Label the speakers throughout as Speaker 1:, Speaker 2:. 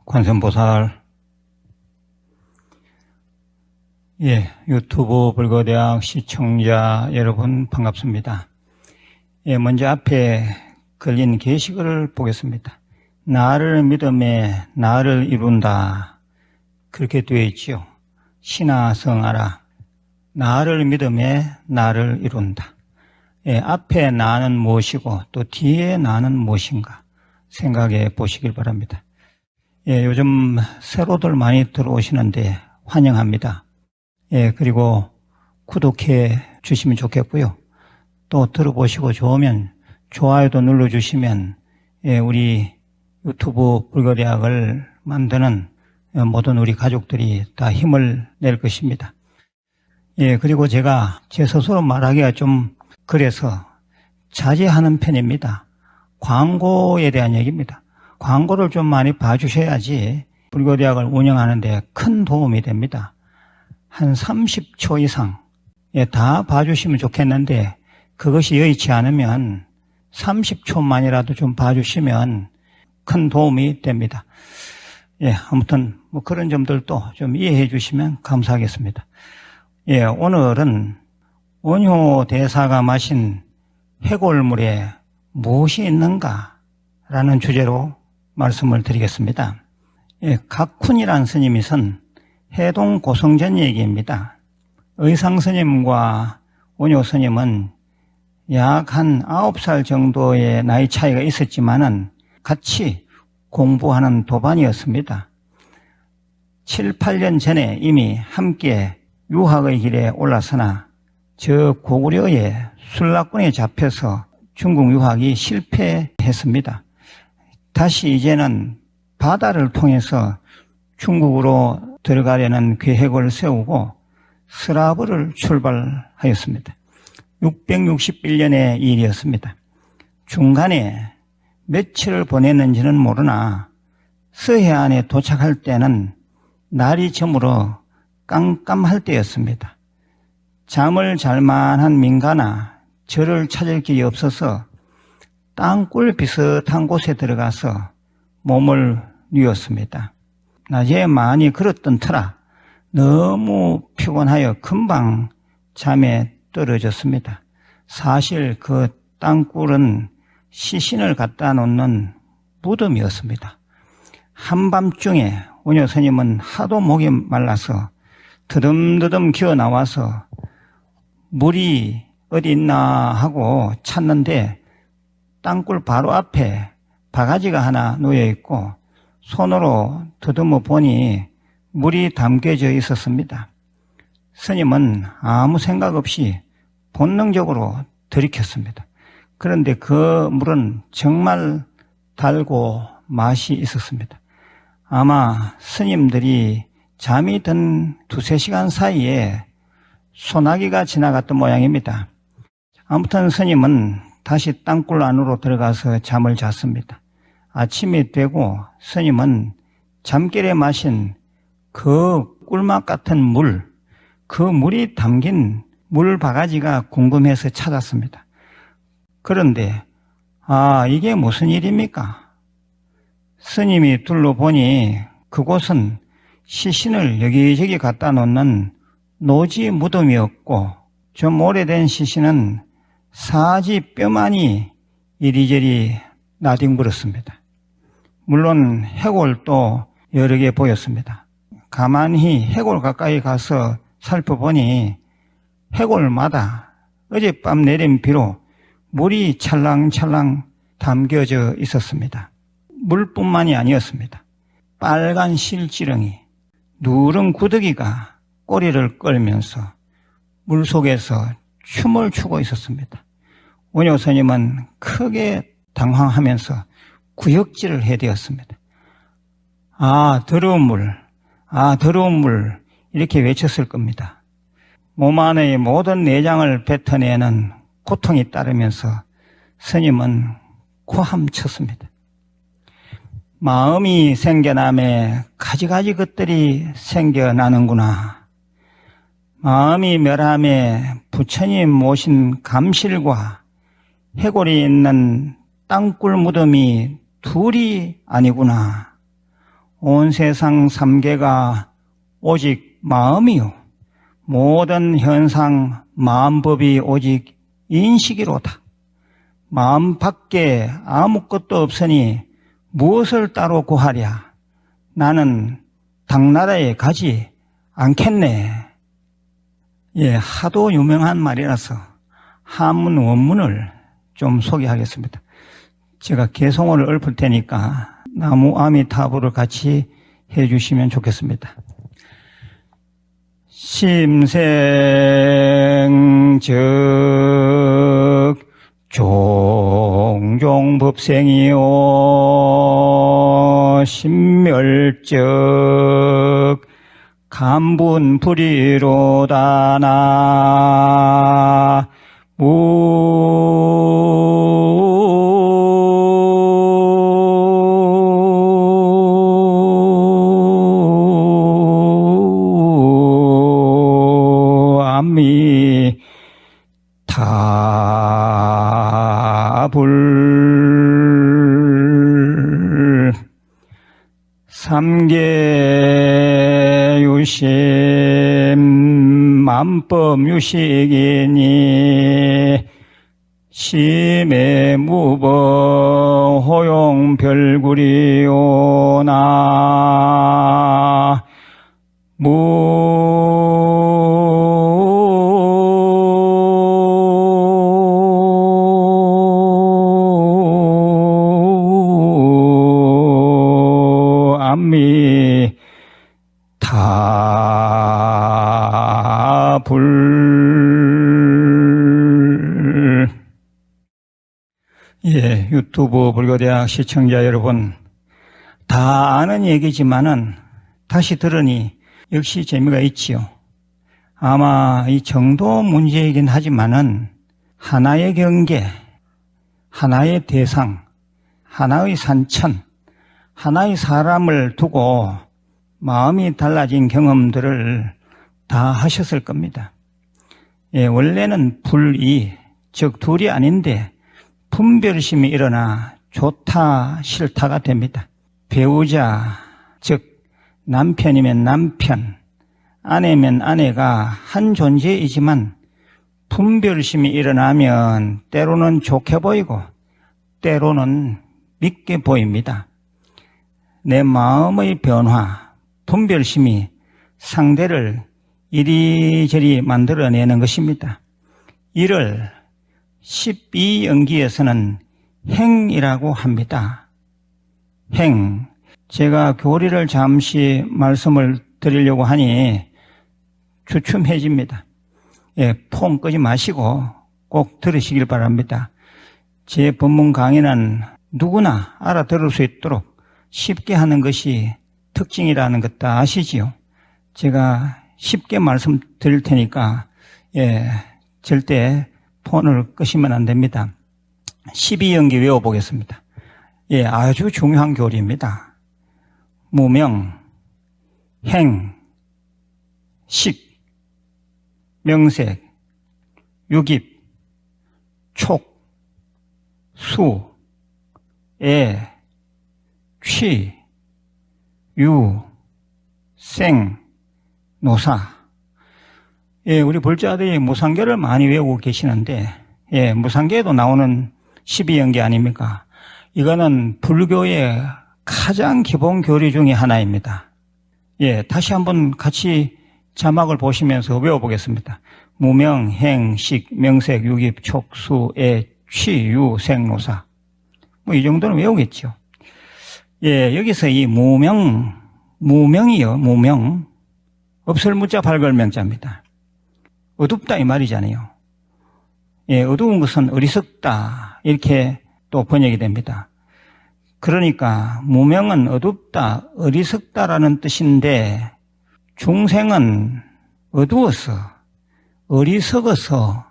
Speaker 1: 관세음보살. 유튜브 불교대학 시청자 여러분 반갑습니다. 먼저 앞에 걸린 게시글을 보겠습니다. 나를 믿음에 나를 이룬다. 그렇게 되어 있지요. 신하성하라. 나를 믿음에 나를 이룬다. 앞에 나는 무엇이고 또 뒤에 나는 무엇인가 생각해 보시길 바랍니다. 요즘 새로들 많이 들어오시는데 환영합니다. 그리고 구독해 주시면 좋겠고요. 또 들어보시고 좋으면 좋아요도 눌러주시면 우리 유튜브 불교대학을 만드는 모든 우리 가족들이 다 힘을 낼 것입니다. 그리고 제가 제 스스로 말하기가 좀 그래서 자제하는 편입니다. 광고에 대한 얘기입니다. 광고를 좀 많이 봐주셔야지 불교대학을 운영하는 데 큰 도움이 됩니다. 한 30초 이상 다 봐주시면 좋겠는데 그것이 여의치 않으면 30초만이라도 좀 봐주시면 큰 도움이 됩니다. 아무튼 뭐 그런 점들도 좀 이해해 주시면 감사하겠습니다. 오늘은 원효 대사가 마신 해골물에 무엇이 있는가라는 주제로 말씀을 드리겠습니다. 각훈이라는 스님이 쓴 해동 고성전 얘기입니다. 의상 스님과 원효 스님은 약 한 9살 정도의 나이 차이가 있었지만은 같이 공부하는 도반이었습니다. 7, 8년 전에 이미 함께 유학의 길에 올라서나 저 고구려의 술락군에 잡혀서 중국 유학이 실패했습니다. 다시 이제는 바다를 통해서 중국으로 들어가려는 계획을 세우고 스라브를 출발하였습니다. 661년의 일이었습니다. 중간에 며칠을 보냈는지는 모르나 서해안에 도착할 때는 날이 저물어 깜깜할 때였습니다. 잠을 잘 만한 민가나 절을 찾을 길이 없어서 땅굴 비슷한 곳에 들어가서 몸을 뉘었습니다. 낮에 많이 걸었던 터라 너무 피곤하여 금방 잠에 떨어졌습니다. 사실 그 땅굴은 시신을 갖다 놓는 무덤이었습니다. 한밤중에 원효 스님은 하도 목이 말라서 드듬드듬 기어 나와서 물이 어디 있나 하고 찾는데 땅굴 바로 앞에 바가지가 하나 놓여 있고 손으로 더듬어 보니 물이 담겨져 있었습니다. 스님은 아무 생각 없이 본능적으로 들이켰습니다. 그런데 그 물은 정말 달고 맛이 있었습니다. 아마 스님들이 잠이 든 2-3시간 사이에 소나기가 지나갔던 모양입니다. 아무튼 스님은 다시 땅굴 안으로 들어가서 잠을 잤습니다. 아침이 되고 스님은 잠결에 마신 그 꿀맛 같은 물, 그 물이 담긴 물 바가지가 궁금해서 찾았습니다. 그런데 이게 무슨 일입니까? 스님이 둘러보니 그곳은 시신을 여기저기 갖다 놓는 노지 무덤이었고 좀 오래된 시신은 사지 뼈만이 이리저리 나뒹굴었습니다. 물론 해골도 여러 개 보였습니다. 가만히 해골 가까이 가서 살펴보니 해골마다 어젯밤 내린 비로 물이 찰랑찰랑 담겨져 있었습니다. 물뿐만이 아니었습니다. 빨간 실지렁이, 누런 구더기가 꼬리를 끌면서 물속에서 춤을 추고 있었습니다. 원효 스님은 크게 당황하면서 구역질을 해대었습니다. 더러운 물, 더러운 물 이렇게 외쳤을 겁니다. 몸 안의 모든 내장을 뱉어내는 고통이 따르면서 스님은 고함쳤습니다. 마음이 생겨남에 가지가지 것들이 생겨나는구나. 마음이 멸함에 부처님 모신 감실과 해골이 있는 땅굴 무덤이 둘이 아니구나. 온 세상 삼계가 오직 마음이요. 모든 현상 마음법이 오직 인식이로다. 마음 밖에 아무것도 없으니 무엇을 따로 구하랴. 나는 당나라에 가지 않겠네. 예, 하도 유명한 말이라서 한문 원문을 좀 소개하겠습니다. 제가 개송어를 읊을 테니까 나무 아미타불을 같이 해주시면 좋겠습니다. 심생즉 종종 법생이요 심멸즉 간분불이로다 나 아미타불 삼계유심 만법유식이니 심해무법 호용별구리오나 아미타불. 예, 유튜브 불교대학 시청자 여러분, 다 아는 얘기지만은 다시 들으니 역시 재미가 있지요. 아마 이 정도 문제이긴 하지만은 하나의 경계, 하나의 대상, 하나의 산천, 하나의 사람을 두고 마음이 달라진 경험들을 다 하셨을 겁니다. 예, 원래는 불이, 즉 둘이 아닌데 분별심이 일어나 좋다, 싫다가 됩니다. 배우자, 즉 남편이면 남편, 아내면 아내가 한 존재이지만 분별심이 일어나면 때로는 좋게 보이고 때로는 밉게 보입니다. 내 마음의 변화, 분별심이 상대를 이리저리 만들어내는 것입니다. 이를 12연기에서는 행이라고 합니다. 행. 제가 교리를 잠시 말씀을 드리려고 하니 주춤해집니다. 예, 폰 끄지 마시고 꼭 들으시길 바랍니다. 제 법문 강의는 누구나 알아들을 수 있도록 쉽게 하는 것이 특징이라는 것 다 아시지요? 제가 쉽게 말씀드릴 테니까 예, 절대 폰을 끄시면 안 됩니다. 12연기 외워보겠습니다. 예, 아주 중요한 교리입니다. 무명, 행, 식, 명색, 유깁, 촉, 수, 애, 취, 유, 생, 노사. 예, 우리 불자들이 무상계를 많이 외우고 계시는데, 예, 무상계에도 나오는 12연계 아닙니까? 이거는 불교의 가장 기본 교리 중에 하나입니다. 예, 다시 한번 같이 자막을 보시면서 외워보겠습니다. 무명, 행, 식, 명색, 유깁, 촉, 수, 애, 취, 유, 생, 노사. 뭐 이 정도는 외우겠죠. 예, 여기서 이 무명이요, 무명. 없을 무자 발걸 명자입니다. 어둡다 이 말이잖아요. 예, 어두운 것은 어리석다 이렇게 또 번역이 됩니다. 그러니까 무명은 어둡다, 어리석다라는 뜻인데 중생은 어두워서 어리석어서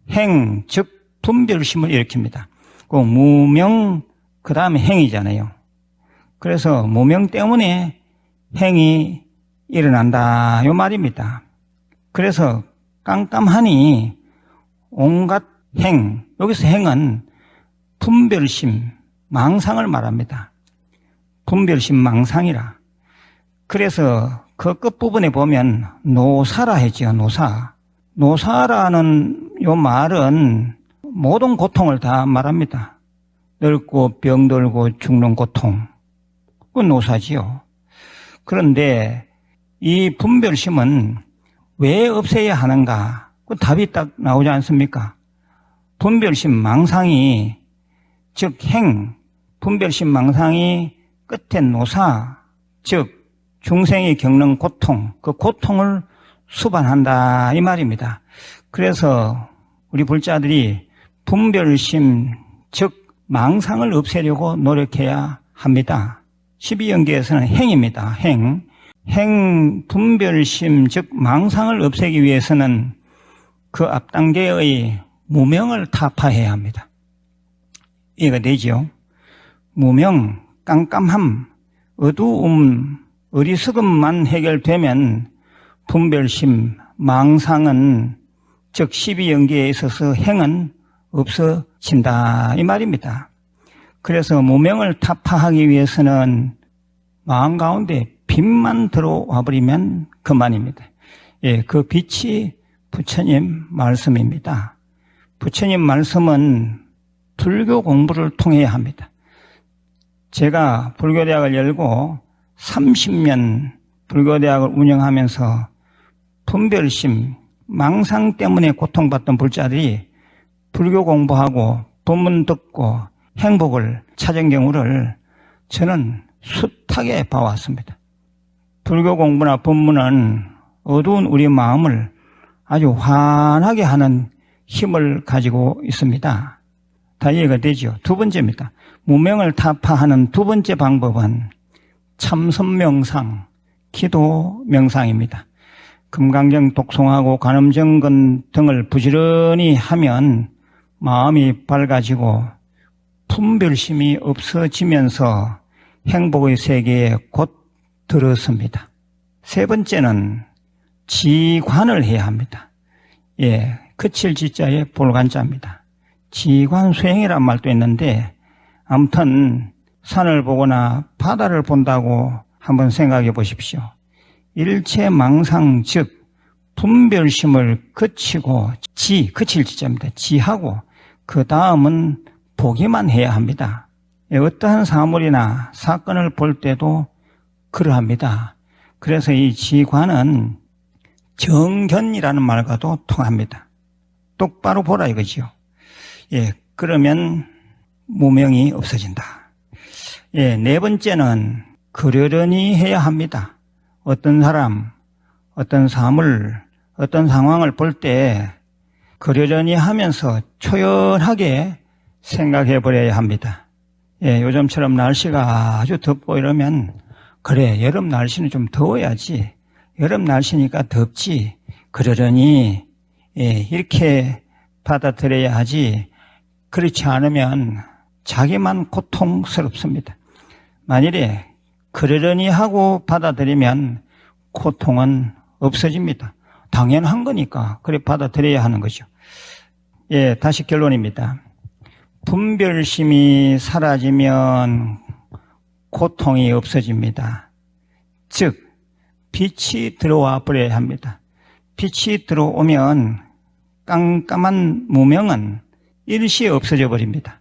Speaker 1: 행, 즉 분별심을 일으킵니다. 그 무명 그 다음에 행이잖아요. 그래서 무명 때문에 행이 일어난다 이 말입니다. 그래서 깜깜하니 온갖 행, 여기서 행은 분별심, 망상을 말합니다. 분별심, 망상이라. 그래서 그 끝부분에 보면 노사라 했죠. 노사. 노사라는 요 말은 모든 고통을 다 말합니다. 늙고 병들고 죽는 고통. 그건 노사지요. 그런데 이 분별심은 왜 없애야 하는가? 그 답이 딱 나오지 않습니까? 분별심 망상이, 즉 분별심 망상이 끝에 노사, 즉 중생이 겪는 고통, 그 고통을 수반한다 이 말입니다. 그래서 우리 불자들이 분별심, 즉 망상을 없애려고 노력해야 합니다. 12연계에서는 행입니다. 분별심, 즉 망상을 없애기 위해서는 그 앞단계의 무명을 타파해야 합니다. 이해가 되죠? 무명, 깜깜함, 어두움, 어리석음만 해결되면 분별심, 망상은, 즉 12연계에 있어서 행은 없어진다 이 말입니다. 그래서 무명을 타파하기 위해서는 마음 가운데 빛만 들어와 버리면 그만입니다. 예, 그 빛이 부처님 말씀입니다. 부처님 말씀은 불교 공부를 통해야 합니다. 제가 불교대학을 열고 30년 불교대학을 운영하면서 분별심, 망상 때문에 고통받던 불자들이 불교 공부하고 법문 듣고 행복을 찾은 경우를 저는 숱하게 봐왔습니다. 불교 공부나 법문은 어두운 우리 마음을 아주 환하게 하는 힘을 가지고 있습니다. 다 이해가 되죠? 두 번째입니다. 무명을 타파하는 두 번째 방법은 참선명상, 기도 명상입니다. 금강경 독송하고 관음정근 등을 부지런히 하면 마음이 밝아지고 분별심이 없어지면서 행복의 세계에 곧 들었습니다. 세 번째는 지관을 해야 합니다. 예, 그칠 지자에 볼간자입니다. 지관수행이란 말도 있는데 아무튼 산을 보거나 바다를 본다고 한번 생각해 보십시오. 일체 망상 즉 분별심을 그치고 그칠 지자입니다. 지하고 그 다음은 보기만 해야 합니다. 어떠한 사물이나 사건을 볼 때도 그러합니다. 그래서 이 지관은 정견이라는 말과도 통합니다. 똑바로 보라 이거지요. 예, 그러면 무명이 없어진다. 예, 네 번째는 그러려니 해야 합니다. 어떤 사람, 어떤 사물, 어떤 상황을 볼 때 그러려니 하면서 초연하게 생각해 버려야 합니다. 예, 요즘처럼 날씨가 아주 덥고 이러면 그래, 여름 날씨는 좀 더워야지. 여름 날씨니까 덥지. 그러려니 예, 이렇게 받아들여야 하지. 그렇지 않으면 자기만 고통스럽습니다. 만일에 그러려니 하고 받아들이면 고통은 없어집니다. 당연한 거니까 그래 받아들여야 하는 거죠. 예, 다시 결론입니다. 분별심이 사라지면 고통이 없어집니다. 즉 빛이 들어와 버려야 합니다. 빛이 들어오면 깜깜한 무명은 일시에 없어져 버립니다.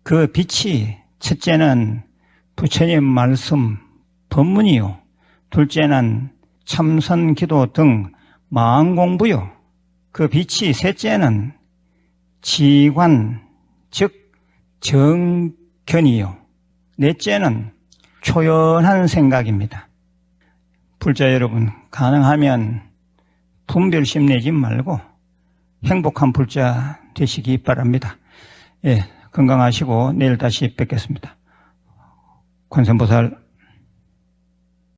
Speaker 1: 그 빛이 첫째는 부처님 말씀, 법문이요. 둘째는 참선, 기도 등 마음 공부요. 그 빛이 셋째는 지관, 즉 정견이요. 넷째는 초연한 생각입니다. 불자 여러분, 가능하면 분별심 내지 말고 행복한 불자 되시기 바랍니다. 예, 건강하시고 내일 다시 뵙겠습니다. 관세음보살